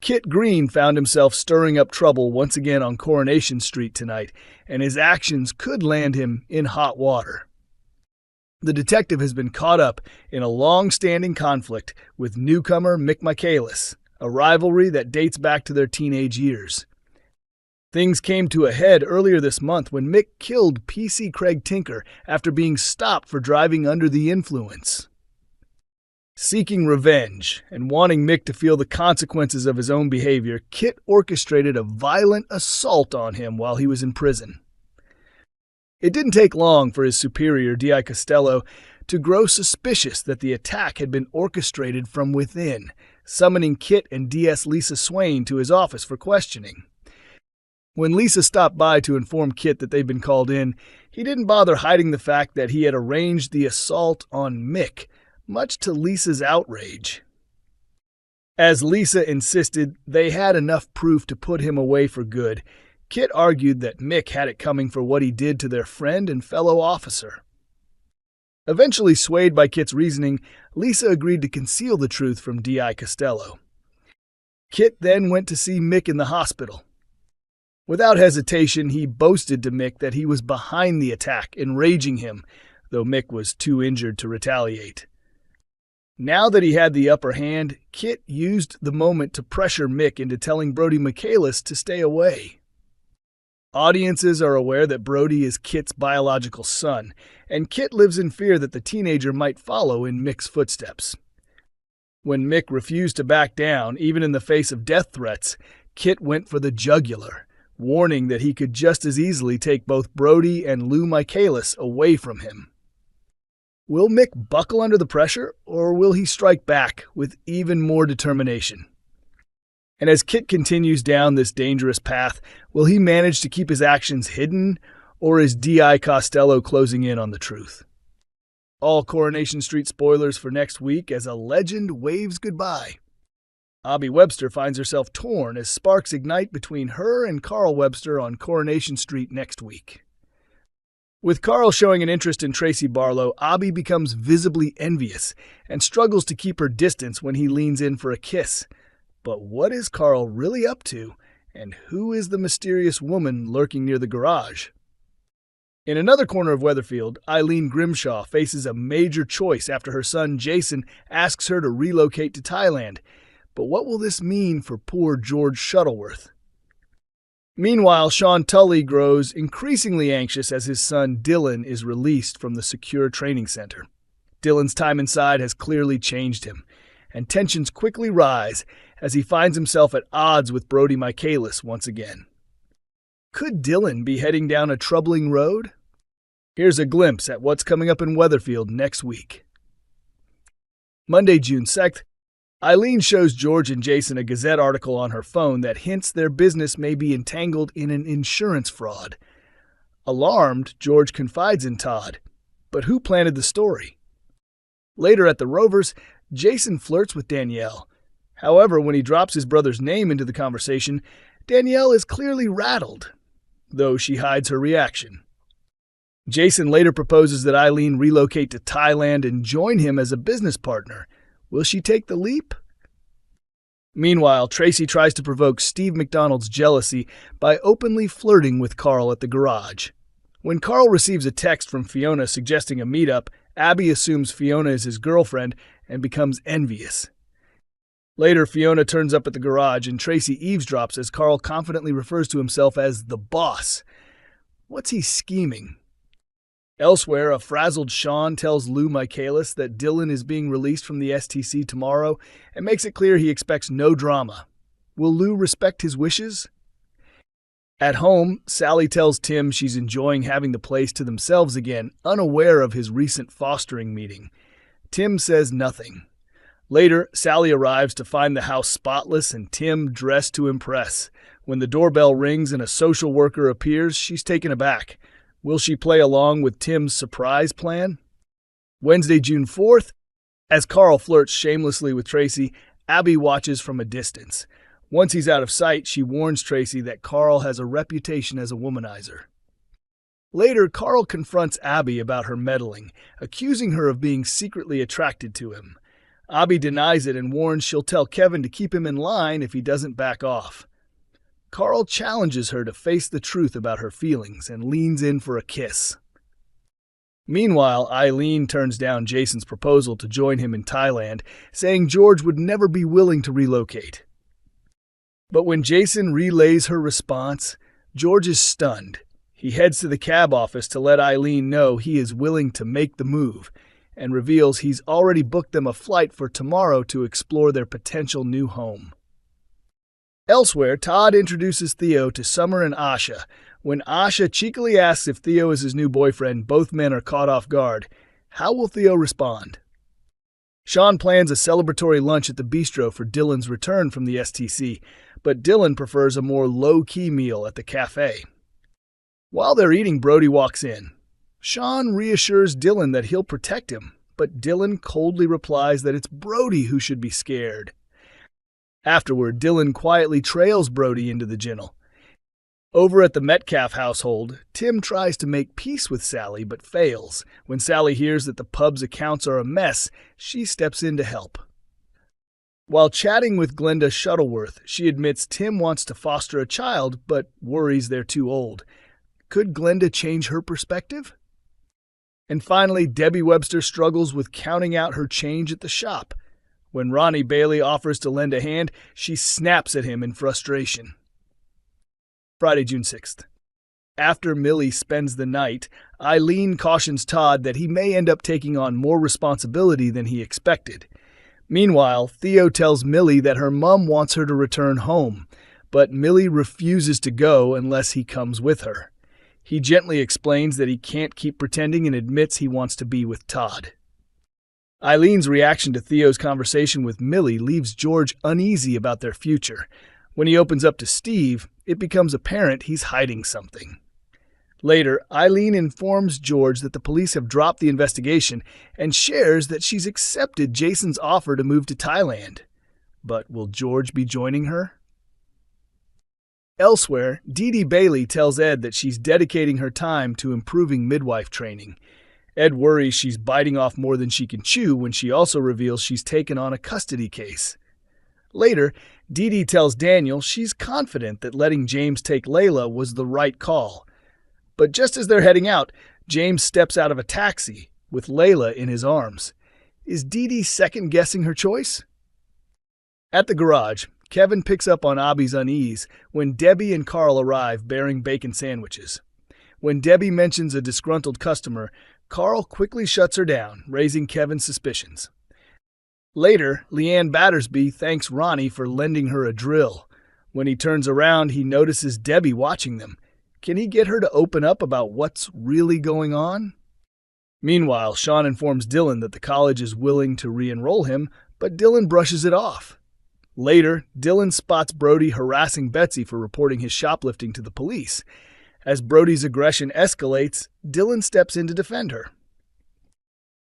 Kit Green found himself stirring up trouble once again on Coronation Street tonight, and his actions could land him in hot water. The detective has been caught up in a long-standing conflict with newcomer Mick Michaelis, a rivalry that dates back to their teenage years. Things came to a head earlier this month when Mick killed PC Craig Tinker after being stopped for driving under the influence. Seeking revenge and wanting Mick to feel the consequences of his own behavior, Kit orchestrated a violent assault on him while he was in prison. It didn't take long for his superior, D.I. Costello, to grow suspicious that the attack had been orchestrated from within, summoning Kit and DS Lisa Swain to his office for questioning. When Lisa stopped by to inform Kit that they'd been called in, he didn't bother hiding the fact that he had arranged the assault on Mick, much to Lisa's outrage. As Lisa insisted they had enough proof to put him away for good, Kit argued that Mick had it coming for what he did to their friend and fellow officer. Eventually swayed by Kit's reasoning, Lisa agreed to conceal the truth from D.I. Costello. Kit then went to see Mick in the hospital. Without hesitation, he boasted to Mick that he was behind the attack, enraging him, though Mick was too injured to retaliate. Now that he had the upper hand, Kit used the moment to pressure Mick into telling Brody Michaelis to stay away. Audiences are aware that Brody is Kit's biological son, and Kit lives in fear that the teenager might follow in Mick's footsteps. When Mick refused to back down, even in the face of death threats, Kit went for the jugular, warning that he could just as easily take both Brody and Lou Michaelis away from him. Will Mick buckle under the pressure, or will he strike back with even more determination? And as Kit continues down this dangerous path, will he manage to keep his actions hidden, or is D.I. Costello closing in on the truth? All Coronation Street spoilers for next week as a legend waves goodbye. Abby Webster finds herself torn as sparks ignite between her and Carl Webster on Coronation Street next week. With Carl showing an interest in Tracy Barlow, Abby becomes visibly envious and struggles to keep her distance when he leans in for a kiss. But what is Carl really up to, and who is the mysterious woman lurking near the garage? In another corner of Weatherfield, Eileen Grimshaw faces a major choice after her son Jason asks her to relocate to Thailand. But what will this mean for poor George Shuttleworth? Meanwhile, Sean Tully grows increasingly anxious as his son Dylan is released from the secure training center. Dylan's time inside has clearly changed him, and tensions quickly rise as he finds himself at odds with Brody Michaelis once again. Could Dylan be heading down a troubling road? Here's a glimpse at what's coming up in Weatherfield next week. Monday, June 2nd, Eileen shows George and Jason a Gazette article on her phone that hints their business may be entangled in an insurance fraud. Alarmed, George confides in Todd. But who planted the story? Later at the Rovers, Jason flirts with Danielle. However, when he drops his brother's name into the conversation, Danielle is clearly rattled, though she hides her reaction. Jason later proposes that Eileen relocate to Thailand and join him as a business partner. Will she take the leap? Meanwhile, Tracy tries to provoke Steve McDonald's jealousy by openly flirting with Carl at the garage. When Carl receives a text from Fiona suggesting a meetup, Abby assumes Fiona is his girlfriend and becomes envious. Later, Fiona turns up at the garage and Tracy eavesdrops as Carl confidently refers to himself as the boss. What's he scheming? Elsewhere, a frazzled Sean tells Lou Michaelis that Dylan is being released from the STC tomorrow and makes it clear he expects no drama. Will Lou respect his wishes? At home, Sally tells Tim she's enjoying having the place to themselves again, unaware of his recent fostering meeting. Tim says nothing. Later, Sally arrives to find the house spotless and Tim dressed to impress. When the doorbell rings and a social worker appears, she's taken aback. Will she play along with Tim's surprise plan? Wednesday, June 4th, as Carl flirts shamelessly with Tracy, Abby watches from a distance. Once he's out of sight, she warns Tracy that Carl has a reputation as a womanizer. Later, Carl confronts Abby about her meddling, accusing her of being secretly attracted to him. Abby denies it and warns she'll tell Kevin to keep him in line if he doesn't back off. Carl challenges her to face the truth about her feelings and leans in for a kiss. Meanwhile, Eileen turns down Jason's proposal to join him in Thailand, saying George would never be willing to relocate. But when Jason relays her response, George is stunned. He heads to the cab office to let Eileen know he is willing to make the move, and reveals he's already booked them a flight for tomorrow to explore their potential new home. Elsewhere, Todd introduces Theo to Summer and Asha. When Asha cheekily asks if Theo is his new boyfriend, both men are caught off guard. How will Theo respond? Sean plans a celebratory lunch at the bistro for Dylan's return from the STC, but Dylan prefers a more low-key meal at the cafe. While they're eating, Brody walks in. Sean reassures Dylan that he'll protect him, but Dylan coldly replies that it's Brody who should be scared. Afterward, Dylan quietly trails Brody into the ginnel. Over at the Metcalf household, Tim tries to make peace with Sally but fails. When Sally hears that the pub's accounts are a mess, she steps in to help. While chatting with Glenda Shuttleworth, she admits Tim wants to foster a child but worries they're too old. Could Glenda change her perspective? And finally, Debbie Webster struggles with counting out her change at the shop. When Ronnie Bailey offers to lend a hand, she snaps at him in frustration. Friday, June 6th. After Millie spends the night, Eileen cautions Todd that he may end up taking on more responsibility than he expected. Meanwhile, Theo tells Millie that her mom wants her to return home, but Millie refuses to go unless he comes with her. He gently explains that he can't keep pretending and admits he wants to be with Todd. Eileen's reaction to Theo's conversation with Millie leaves George uneasy about their future. When he opens up to Steve, it becomes apparent he's hiding something. Later, Eileen informs George that the police have dropped the investigation and shares that she's accepted Jason's offer to move to Thailand. But will George be joining her? Elsewhere, Dee Dee Bailey tells Ed that she's dedicating her time to improving midwife training. Ed worries she's biting off more than she can chew when she also reveals she's taken on a custody case. Later, Dee Dee tells Daniel she's confident that letting James take Layla was the right call. But just as they're heading out, James steps out of a taxi with Layla in his arms. Is Dee Dee second-guessing her choice? At the garage, Kevin picks up on Abby's unease when Debbie and Carl arrive bearing bacon sandwiches. When Debbie mentions a disgruntled customer, Carl quickly shuts her down, raising Kevin's suspicions. Later, Leanne Battersby thanks Ronnie for lending her a drill. When he turns around, he notices Debbie watching them. Can he get her to open up about what's really going on? Meanwhile, Sean informs Dylan that the college is willing to re-enroll him, but Dylan brushes it off. Later, Dylan spots Brody harassing Betsy for reporting his shoplifting to the police. As Brody's aggression escalates, Dylan steps in to defend her.